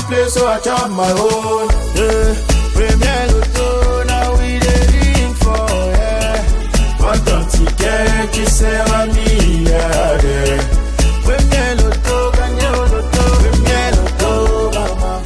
play, so I chop my own. Yeah. Premier Lotto, now we dey for, yeah. What don't ticket, qui sert à milliardaire. Premier Lotto, gagné au Lotto, Premier Lotto, mama.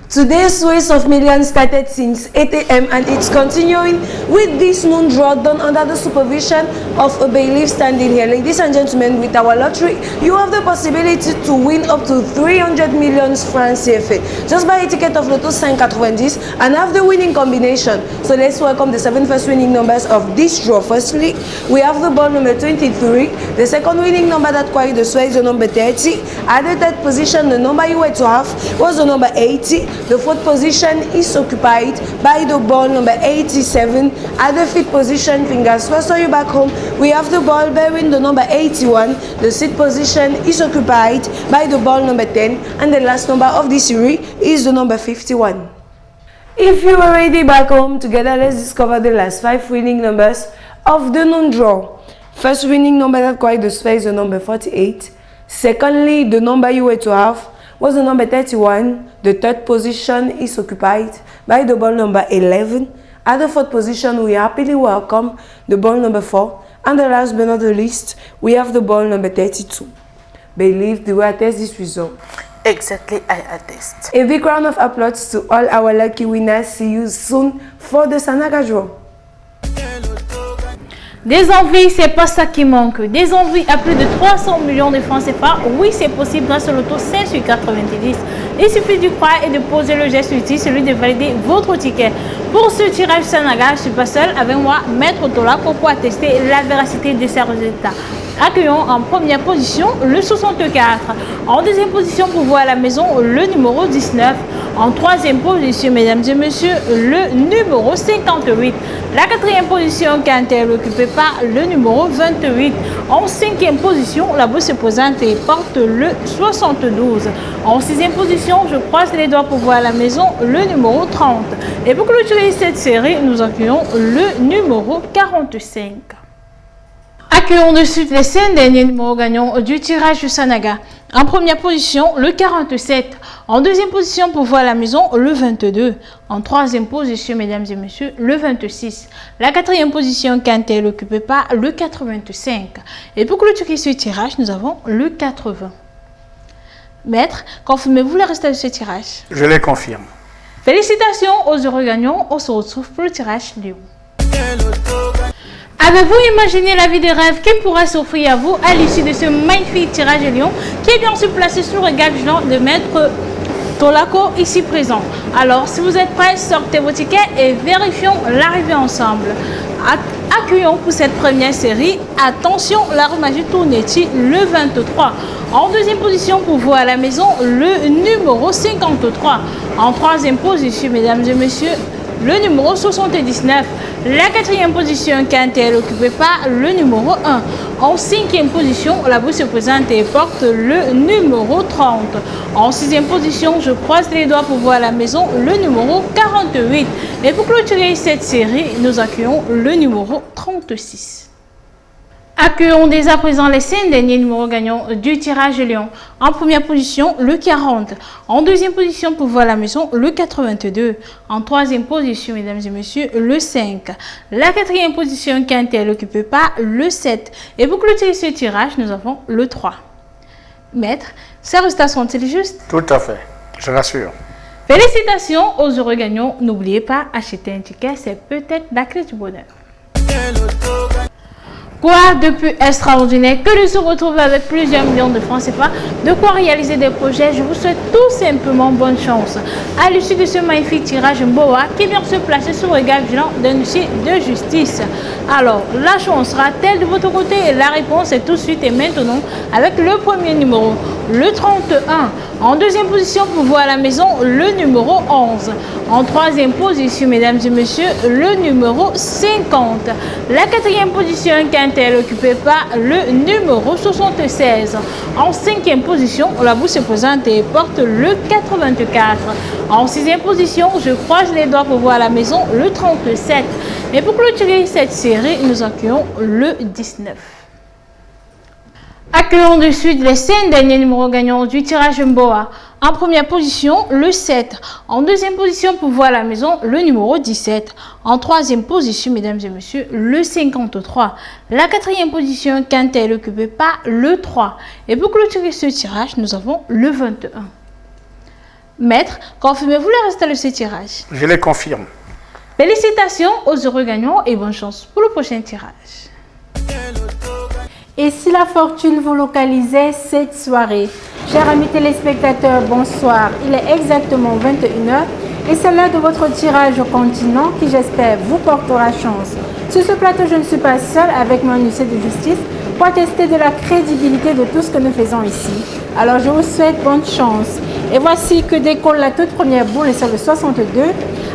Today's race of millions started since 8 a.m. and it's continuing with this noon draw done under the supervision of a bailiff standing here. Ladies and gentlemen, with our lottery, you have the possibility to win up to 300 million francs CFA. Just buy a ticket of Lotto 590 and have the winning combination. So let's welcome the 7 first winning numbers of this draw. Firstly, we have the ball number 23. The second winning number that carried the sway is the number 30. At the third position, the number you were to have was the number 80. The fourth position is occupied by the ball number 87. At the fifth position, fingers crossed for you back home, we have the ball bearing the number 81. The sixth position is occupied by the ball number 10. And the last number of this series is the number 51. If you are ready back home, together let's discover the last 5 winning numbers of the noon draw. First winning number that carried the sway is the number 48. Secondly, the number you were to have was the number 31. The third position is occupied by the ball number 11. At the fourth position, we happily welcome the ball number 4. And the last but not the least, we have the ball number 32. Believe, do you attest this result? Exactly, I attest. A big round of applause to all our lucky winners. See you soon for the Sanaga draw. Des envies, c'est pas ça qui manque. Des envies à plus de 300 millions de francs CFA. Oui, c'est possible grâce au Loto 5 sur 90. Il suffit d'y croire et de poser le geste utile, celui de valider votre ticket. Pour ce tirage Sanaga, je ne suis pas seul. Avec moi, Maître Tolako pour attester la véracité de ces résultats. Accueillons en première position le 64. En deuxième position, pour voir à la maison, le numéro 19. En troisième position, mesdames et messieurs, le numéro 58. La quatrième position, quand elle n'occupait pas, le numéro 28. En cinquième position, la bourse pesante et porte le 72. En sixième position, je croise les doigts pour voir à la maison, le numéro 30. Et pour clôturer cette série, nous accueillons le numéro 45. Accueillons de suite les 5 derniers numéros gagnants du tirage du Sanaga. En première position, le 47. En deuxième position, pour voir à la maison, le 22. En troisième position, mesdames et messieurs, le 26. La quatrième position, quand elle n'occupait pas, le 85. Et pour clôturer ce tirage, nous avons le 80. Maître, confirmez-vous le résultat de ce tirage? Je les confirme. Félicitations aux heureux gagnants. On se retrouve pour le tirage Léo. Avez-vous imaginé la vie de rêve qui pourrait s'offrir à vous à l'issue de ce magnifique tirage de Lyon qui est bien sûr placé sous le regard vigilant de Maître Tolako ici présent? Alors, si vous êtes prêts, sortez vos tickets et vérifions l'arrivée ensemble. Accueillons pour cette première série, attention, la roue magique Tournetti, le 23. En deuxième position, pour vous à la maison, le numéro 53. En troisième position, mesdames et messieurs, le numéro 79. La quatrième position, quand elle n'occupait pas, le numéro 1. En cinquième position, la bourse pesante et porte le numéro 30. En sixième position, je croise les doigts pour voir à la maison, le numéro 48. Et pour clôturer cette série, nous accueillons le numéro 36. Accueillons dès à présent les 5 derniers numéros gagnants du tirage de Lyon. En première position, le 40. En deuxième position, pour voir la maison, le 82. En troisième position, mesdames et messieurs, le 5. La quatrième position, quand elle n'occupait pas, le 7. Et pour clôturer ce tirage, nous avons le 3. Maître, ces résultats sont-ils justes? Tout à fait, je l'assure. Félicitations aux heureux gagnants. N'oubliez pas, acheter un ticket, c'est peut-être la clé du bonheur. Quoi de plus extraordinaire que de se retrouver avec plusieurs millions de francs CFA, de quoi réaliser des projets. Je vous souhaite tout simplement bonne chance. À l'issue de ce magnifique tirage Mboa qui vient se placer sous le regard vigilant d'un huissier de justice. Alors, la chance sera-t-elle de votre côté? La réponse est tout de suite et maintenant avec le premier numéro, le 31. En deuxième position, pour voir à la maison, le numéro 11. En troisième position, mesdames et messieurs, le numéro 50. La quatrième position, quand elle n'occupait pas, le numéro 76. En cinquième position, la bourse pesante et porte le 84. En sixième position, je croise les doigts pour voir à la maison, le 37. Et pour clôturer cette série, nous accueillons le 19. accueillons de suite les 5 derniers numéros gagnants du tirage Mboa. En première position, le 7. En deuxième position, pour voir la maison, le numéro 17. En troisième position, mesdames et messieurs, le 53. La quatrième position, quant elle occupée par le 3. Et pour clôturer ce tirage, nous avons le 21. Maître, confirmez-vous le résultat de ce tirage? Je les confirme. Félicitations aux heureux gagnants et bonne chance pour le prochain tirage. Et si la fortune vous localisait cette soirée? Chers amis téléspectateurs, bonsoir. Il est exactement 21h et c'est l'heure de votre tirage au continent qui, j'espère, vous portera chance. Sur ce plateau, je ne suis pas seule avec mon huissier de justice pour attester de la crédibilité de tout ce que nous faisons ici. Alors, je vous souhaite bonne chance. Et voici que décolle la toute première boule et c'est le 62.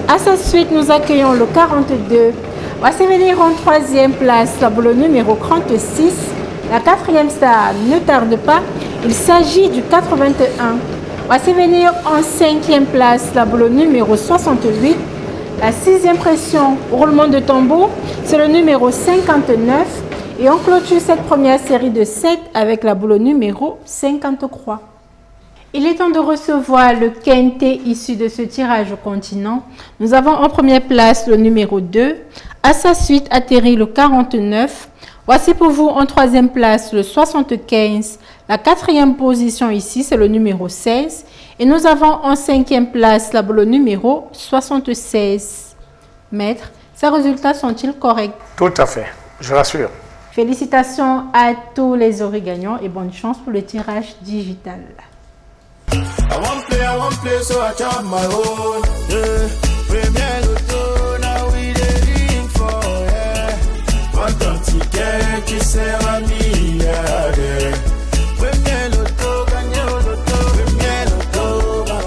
À sa suite, nous accueillons le 42. Voici venir en troisième place la boule numéro 36. La quatrième star ne tarde pas, il s'agit du 81. Voici venir en cinquième place la boule numéro 68. La sixième pression, roulement de tambour, c'est le numéro 59. Et on clôture cette première série de 7 avec la boule numéro 53. Il est temps de recevoir le quintet issu de ce tirage au continent. Nous avons en première place le numéro 2. À sa suite atterrit le 49. Voici pour vous en troisième place le 75. La quatrième position ici, c'est le numéro 16. Et nous avons en cinquième place la boule numéro 76. Maître, ces résultats sont-ils corrects? Tout à fait, je rassure. Félicitations à tous les heureux gagnants et bonne chance pour le tirage digital. I want play, so I chop my own. Yeah, Premier